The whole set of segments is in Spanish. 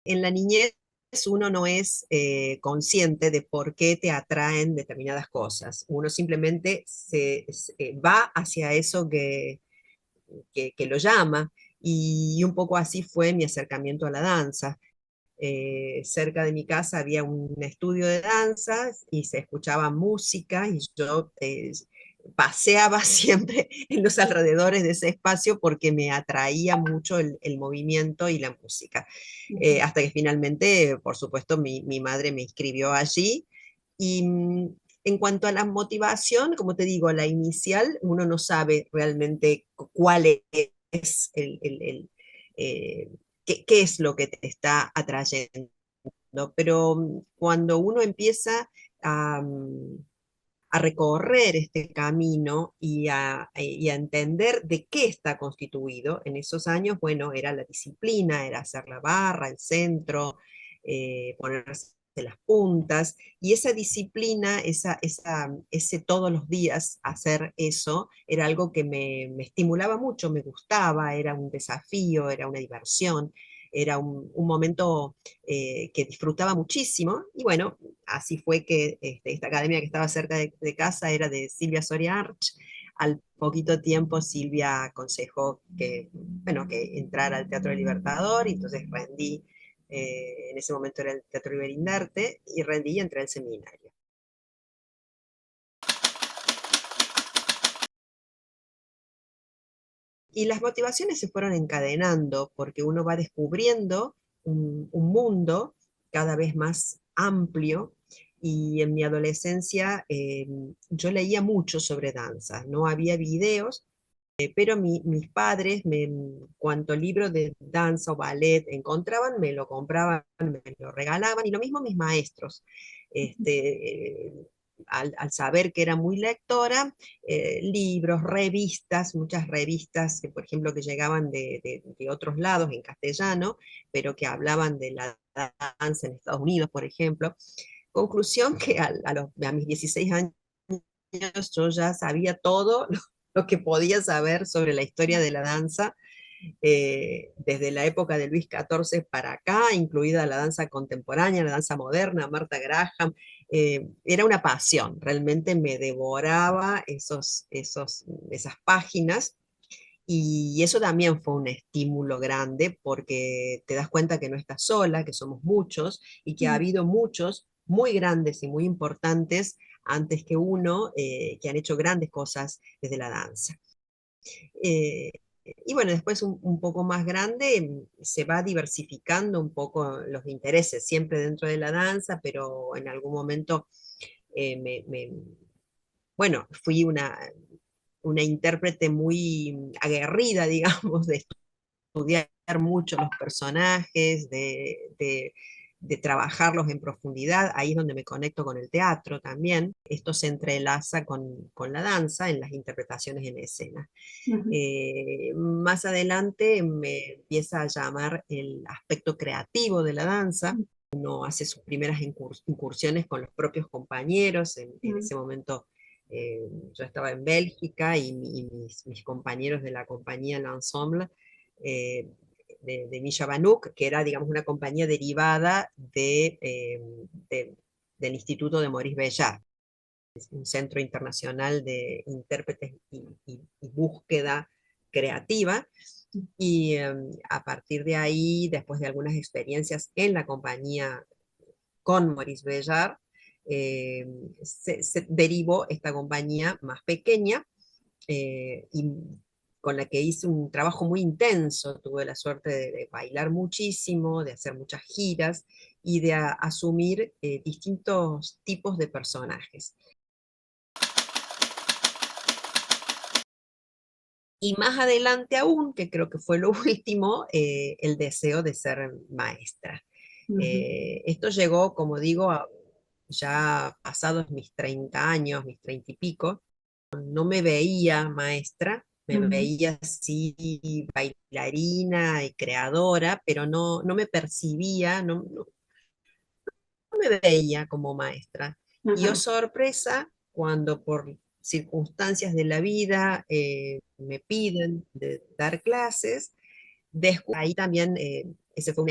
en la niñez uno no es consciente de por qué te atraen determinadas cosas. Uno simplemente va hacia eso que lo llama. Y un poco así fue mi acercamiento a la danza. Cerca de mi casa había un estudio de danza y se escuchaba música y yo paseaba siempre en los alrededores de ese espacio porque me atraía mucho el movimiento y la música. Hasta que finalmente, por supuesto, mi madre me inscribió allí. Y en cuanto a la motivación, como te digo, la inicial, uno no sabe realmente cuál es eh, qué es lo que te está atrayendo. Pero cuando uno empieza a, a recorrer este camino y a entender de qué está constituido, en esos años, bueno, era la disciplina, era hacer la barra, el centro, ponerse las puntas, y esa disciplina, ese todos los días hacer eso, era algo que me estimulaba mucho, me gustaba, era un desafío, era una diversión, era un momento que disfrutaba muchísimo, y bueno, así fue que esta academia que estaba cerca de casa era de Silvia Soria Arch. Al poquito tiempo Silvia aconsejó que, bueno, que entrara al Teatro del Libertador, y entonces rendí, en ese momento era el Teatro Iberindarte, y rendí y entré al seminario. Y las motivaciones se fueron encadenando porque uno va descubriendo un mundo cada vez más amplio. Y en mi adolescencia yo leía mucho sobre danza. No había videos, pero mis padres, cuanto libro de danza o ballet encontraban, me lo compraban, me lo regalaban, y lo mismo mis maestros. Al saber que era muy lectora, libros, revistas, muchas revistas, que, por ejemplo, que llegaban de otros lados en castellano, pero que hablaban de la danza en Estados Unidos, por ejemplo. Conclusión que a mis 16 años yo ya sabía todo lo que podía saber sobre la historia de la danza, desde la época de Luis XIV para acá, incluida la danza contemporánea, la danza moderna, Martha Graham. Era una pasión, realmente me devoraba esas páginas, y eso también fue un estímulo grande porque te das cuenta que no estás sola, que somos muchos y que ha habido muchos muy grandes y muy importantes antes que uno, que han hecho grandes cosas desde la danza. Eh, y bueno, después un poco más grande se va diversificando un poco los intereses, siempre dentro de la danza, pero en algún momento eh, me, me- bueno, fui una intérprete muy aguerrida, digamos, de estudiar mucho los personajes, de trabajarlos en profundidad. Ahí es donde me conecto con el teatro también. Esto se entrelaza con la danza en las interpretaciones en escena. Ujú. Más adelante me empieza a llamar el aspecto creativo de la danza. Uno hace sus primeras incursiones con los propios compañeros. En Ujú. ese momento yo estaba en Bélgica, y mis compañeros de la compañía L'Ensemble, eh, de Misha Banuk, que era, digamos, una compañía derivada de- del Instituto de Maurice Béjart, un centro internacional de intérpretes y búsqueda creativa. Y a partir de ahí, después de algunas experiencias en la compañía con Maurice Béjart, eh, se derivó esta compañía más pequeña, y con la que hice un trabajo muy intenso. Tuve la suerte de bailar muchísimo, de hacer muchas giras y de asumir distintos tipos de personajes. Y más adelante aún, que creo que fue lo último, el deseo de ser maestra. Ujú. Esto llegó, como digo, ya pasados mis 30 años, mis 30 y pico. No me veía maestra, me Ujú. veía así bailarina y creadora, pero no me percibía, no me veía como maestra. Y oh Ajá. sorpresa, cuando por circunstancias de la vida me piden de dar clases, ahí también, ese fue un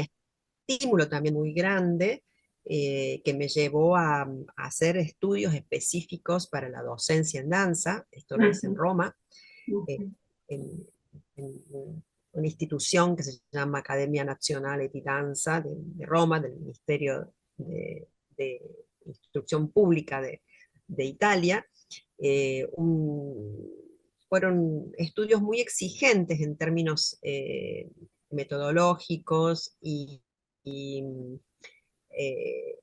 estímulo también muy grande que me llevó a hacer estudios específicos para la docencia en danza. Esto lo hice en ujú, Roma, eh, ujú, en, una institución que se llama Academia Nazionale di Danza de Roma, del Ministerio de Instrucción Pública de Italia. eh, un- Fueron estudios muy exigentes en términos metodológicos y, eh,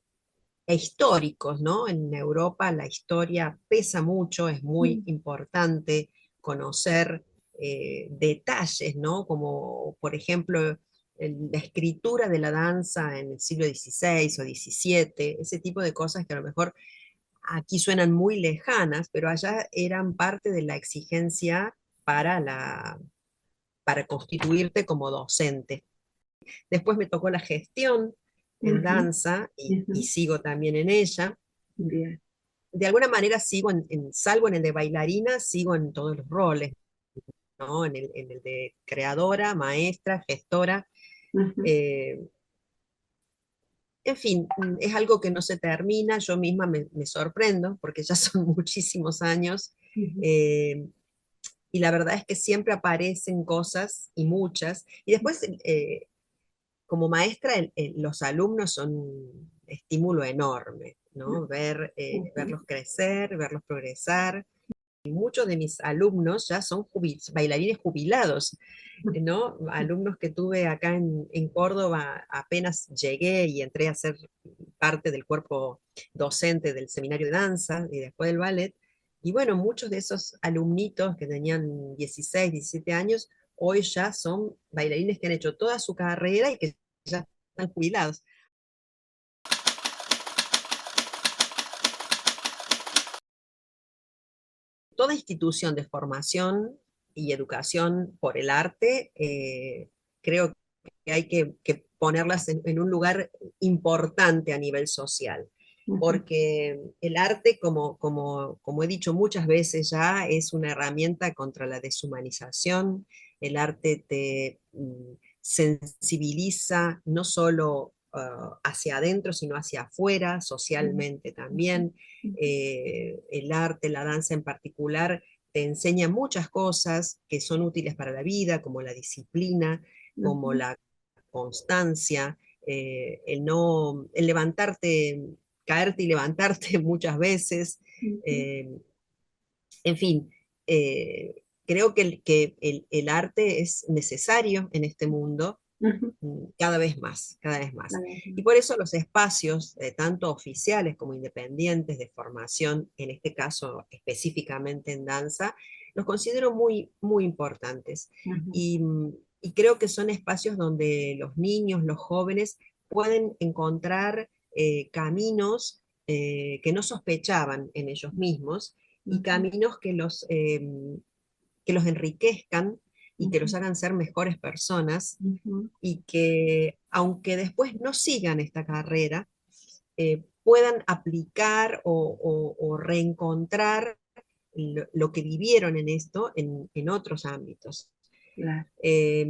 e históricos, ¿no? En Europa la historia pesa mucho, es muy ujú, importante conocer detalles, ¿no? Como por ejemplo la escritura de la danza en el siglo XVI o XVII, ese tipo de cosas que a lo mejor aquí suenan muy lejanas, pero allá eran parte de la exigencia para, para constituirte como docente. Después me tocó la gestión en ujú, danza ujú. y sigo también en ella. Bien. De alguna manera sigo, salvo en el de bailarina, sigo en todos los roles, ¿no? En el de creadora, maestra, gestora. Ujú, eh, en fin, es algo que no se termina, yo misma me sorprendo, porque ya son muchísimos años, ujú, eh, y la verdad es que siempre aparecen cosas, y muchas, y después, como maestra, los alumnos son un estímulo enorme, ¿no? ujú, Verlos crecer, verlos progresar. Y muchos de mis alumnos ya son bailarines jubilados, ¿no? Alumnos que tuve acá en Córdoba, apenas llegué y entré a ser parte del cuerpo docente del seminario de danza y después del ballet. Y bueno, muchos de esos alumnitos que tenían 16, 17 años, hoy ya son bailarines que han hecho toda su carrera y que ya están jubilados. Toda institución de formación y educación por el arte, creo que hay que ponerlas en un lugar importante a nivel social, ujú, porque el arte, como he dicho muchas veces ya, es una herramienta contra la deshumanización. El arte te sensibiliza no solo hacia adentro, sino hacia afuera, socialmente ujú, también. ujú, El arte, la danza en particular, te enseña muchas cosas que son útiles para la vida, como la disciplina, como ujú, la constancia, el levantarte, caerte y levantarte muchas veces. ujú, eh, en fin, creo que, el arte es necesario en este mundo ujú. cada vez más, cada vez más. Vale, Y por eso los espacios, tanto oficiales como independientes de formación, en este caso específicamente en danza, los considero muy, muy importantes. ujú, Y, y creo que son espacios donde los niños, los jóvenes pueden encontrar caminos que no sospechaban en ellos mismos y ujú, caminos que los enriquezcan y que los ujú, hagan ser mejores personas ujú, y que aunque después no sigan esta carrera, puedan aplicar o reencontrar lo que vivieron en esto en otros ámbitos. claro. Eh,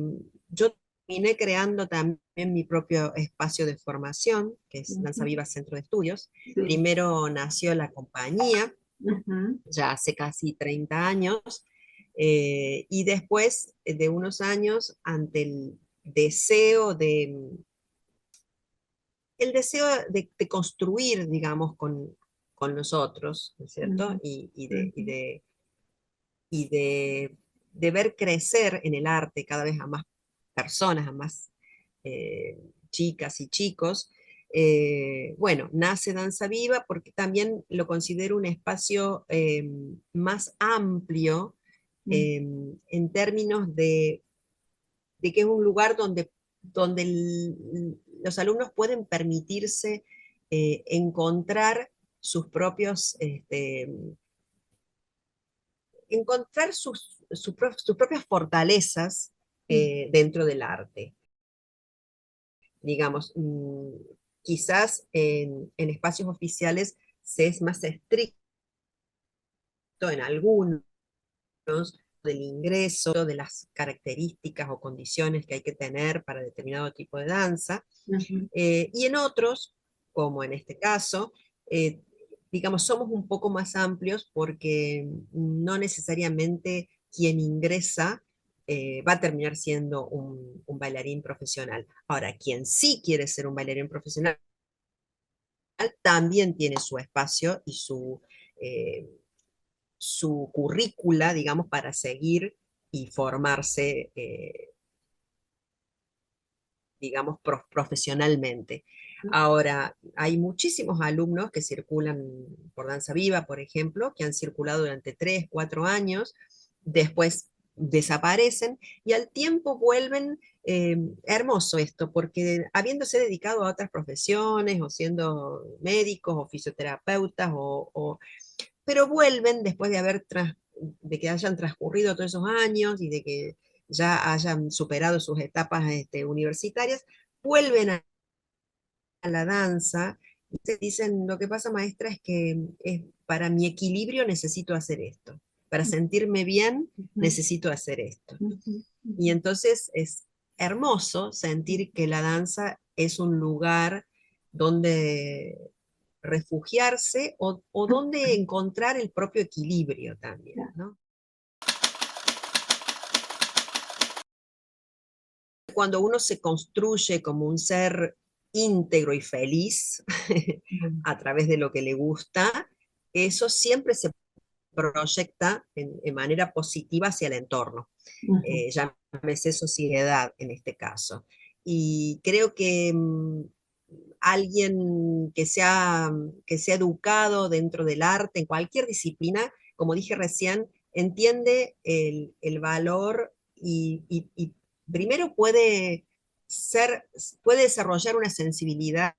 yo terminé creando también mi propio espacio de formación, que es Danza Ujú, Viva Centro de Estudios. sí. Primero nació la compañía, Ujú, ya hace casi 30 años, y después de unos años, ante deseo de, el deseo de construir, digamos, con nosotros, ¿no es cierto? ujú, ujú, Y de ver crecer en el arte cada vez a más personas, a más chicas y chicos. Bueno, nace Danza Viva porque también lo considero un espacio más amplio ujú, en términos de que es un lugar donde los alumnos pueden permitirse encontrar sus propios, encontrar sus propias fortalezas dentro del arte. Digamos, quizás en espacios oficiales se es más estricto en algunos, del ingreso, de las características o condiciones que hay que tener para determinado tipo de danza. Y en otros, como en este caso, digamos, somos un poco más amplios porque no necesariamente quien ingresa va a terminar siendo un bailarín profesional. Ahora, quien sí quiere ser un bailarín profesional también tiene su espacio y eh, su currícula, digamos, para seguir y formarse, digamos, profesionalmente. Ahora, hay muchísimos alumnos que circulan por Danza Viva, por ejemplo, que han circulado durante 3, 4 años, después desaparecen y al tiempo vuelven. Hermoso esto, porque habiéndose dedicado a otras profesiones, o siendo médicos, o fisioterapeutas, pero vuelven después de de que hayan transcurrido todos esos años y de que ya hayan superado sus etapas universitarias, vuelven a la danza y se dicen, lo que pasa, maestra, es que para mi equilibrio necesito hacer esto, para sentirme bien necesito hacer esto. Y entonces es hermoso sentir que la danza es un lugar donde refugiarse o donde encontrar el propio equilibrio también, ¿no? Cuando uno se construye como un ser íntegro y feliz a través de lo que le gusta, eso siempre se proyecta en manera positiva hacia el entorno. Llámese sociedad en este caso. Y creo que alguien que sea educado dentro del arte, en cualquier disciplina, como dije recién, entiende el valor y primero puede desarrollar una sensibilidad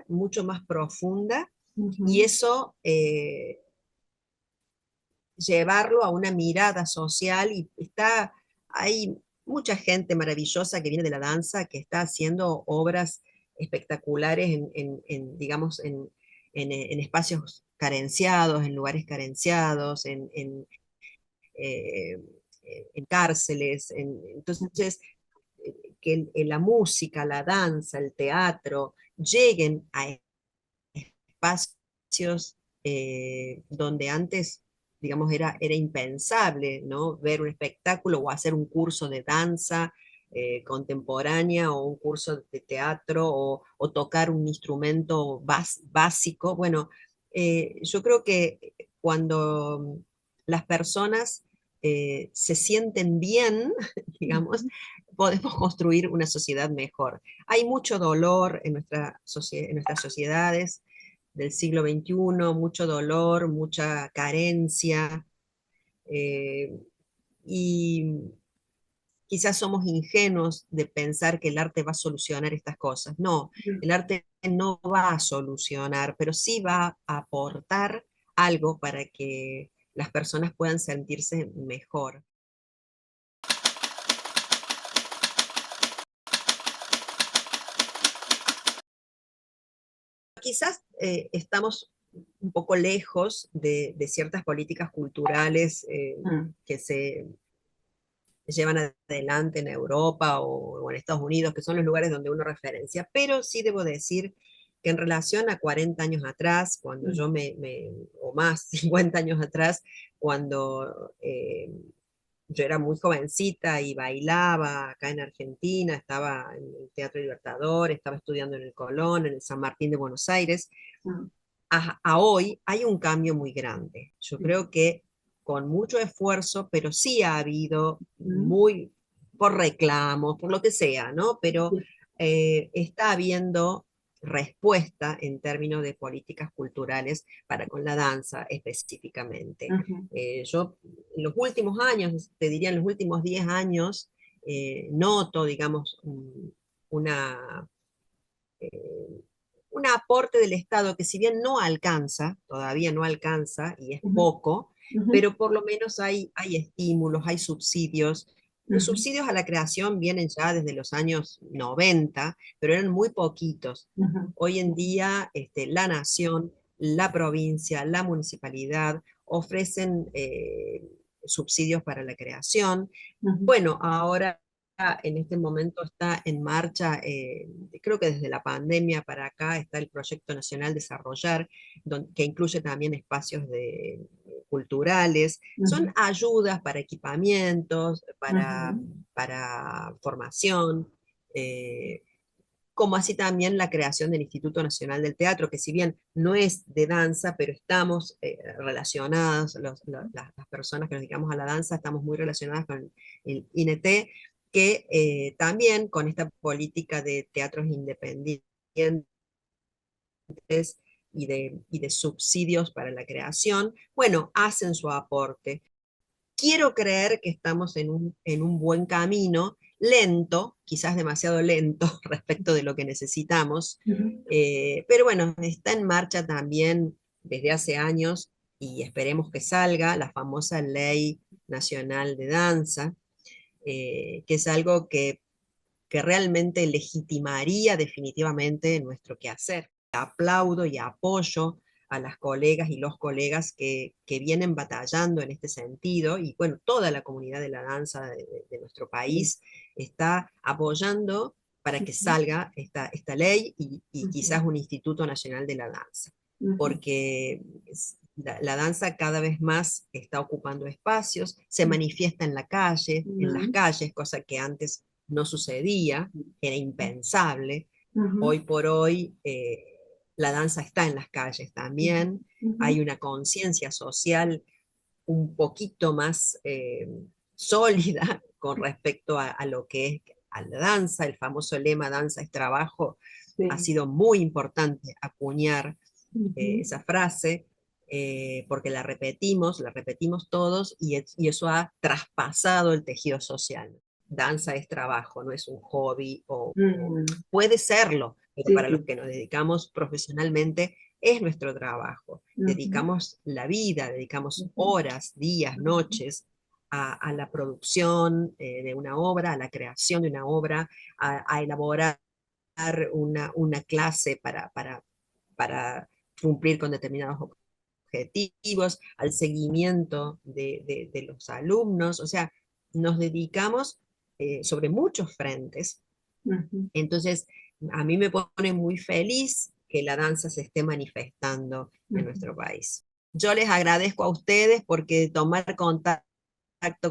mucho más profunda y eso llevarlo a una mirada social y hay mucha gente maravillosa que viene de la danza, que está haciendo obras espectaculares digamos, en espacios carenciados, en lugares carenciados, eh, en cárceles. Entonces, la música, la danza, el teatro lleguen a espacios donde antes, digamos, era impensable, ¿no? Ver un espectáculo o hacer un curso de danza contemporánea o un curso de teatro o tocar un instrumento básico. Bueno, yo creo que cuando las personas se sienten bien, digamos, podemos construir una sociedad mejor. Hay mucho dolor en nuestras sociedades del siglo XXI, mucho dolor, mucha carencia, eh, y quizás somos ingenuos de pensar que el arte va a solucionar estas cosas. No, el arte no va a solucionar, pero sí va a aportar algo para que las personas puedan sentirse mejor. Quizás estamos un poco lejos de ciertas políticas culturales que se llevan adelante en Europa o en Estados Unidos, que son los lugares donde uno referencia, pero sí debo decir que en relación a 40 años atrás, cuando o más, 50 años atrás, cuando yo era muy jovencita y bailaba acá en Argentina, estaba en el Teatro Libertador, estaba estudiando en el Colón, en el San Martín de Buenos Aires, a hoy hay un cambio muy grande. Yo creo que con mucho esfuerzo, pero sí ha habido por reclamos, por lo que sea, ¿no? Pero está habiendo respuesta en términos de políticas culturales para con la danza específicamente. Yo en los últimos años, te diría en los últimos 10 años, noto, digamos, una eh, un aporte del Estado que si bien no alcanza, todavía no alcanza y es poco, pero por lo menos hay estímulos, hay subsidios. Los subsidios a la creación vienen ya desde los años 90, pero eran muy poquitos. Hoy en día la nación, la provincia, la municipalidad ofrecen subsidios para la creación. Bueno, ahora en este momento está en marcha, creo que desde la pandemia para acá está el Proyecto Nacional Desarrollar, que incluye también espacios culturales. Son ayudas para equipamientos, para formación, como así también la creación del Instituto Nacional del Teatro, que si bien no es de danza, pero estamos relacionadas, las personas que nos dedicamos a la danza, estamos muy relacionadas con el INT, que también con esta política de teatros independientes y de subsidios para la creación, bueno, hacen su aporte. Quiero creer que estamos en un buen camino, lento, quizás demasiado lento respecto de lo que necesitamos, pero bueno, está en marcha también desde hace años y esperemos que salga la famosa Ley Nacional de Danza, que es algo que realmente legitimaría definitivamente nuestro quehacer. Aplaudo y apoyo a las colegas y los colegas que vienen batallando en este sentido, y bueno, toda la comunidad de la danza de nuestro país está apoyando para que salga esta ley y quizás un Instituto Nacional de la Danza, porque la danza cada vez más está ocupando espacios, se manifiesta en la calle, en las calles, cosa que antes no sucedía, era impensable. Hoy por hoy la danza está en las calles también, hay una conciencia social un poquito más sólida con respecto a lo que es a la danza. El famoso lema danza es trabajo, ha sido muy importante acuñar esa frase, porque la repetimos todos y eso ha traspasado el tejido social. Danza es trabajo, no es un hobby, o puede serlo, pero para los que nos dedicamos profesionalmente es nuestro trabajo. Dedicamos la vida, dedicamos horas, días, noches a la producción de una obra, a la creación de una obra, a elaborar una clase para cumplir con determinados objetivos, al seguimiento de los alumnos. O sea, nos dedicamos sobre muchos frentes. Entonces, a mí me pone muy feliz que la danza se esté manifestando en nuestro país. Yo les agradezco a ustedes porque tomar contacto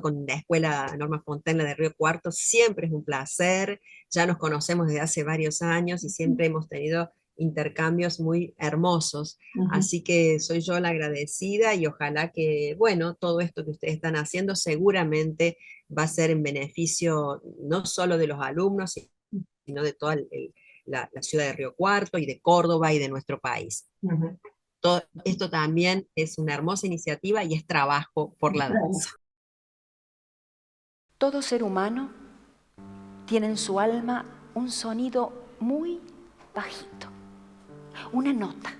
con la Escuela Norma Fontana de Río Cuarto siempre es un placer. Ya nos conocemos desde hace varios años y siempre hemos tenido intercambios muy hermosos. Así que soy yo la agradecida y ojalá que, bueno, todo esto que ustedes están haciendo seguramente va a ser en beneficio no solo de los alumnos, sino de toda la ciudad de Río Cuarto y de Córdoba y de nuestro país. Todo esto también es una hermosa iniciativa y es trabajo por la danza. Todo ser humano tiene en su alma un sonido muy bajito, una nota.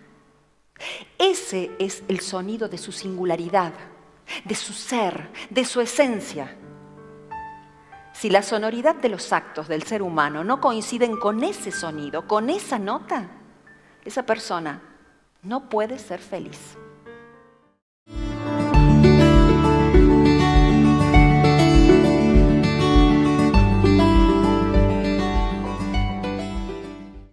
Ese es el sonido de su singularidad, de su ser, de su esencia. Si la sonoridad de los actos del ser humano no coinciden con ese sonido, con esa nota, esa persona no puede ser feliz.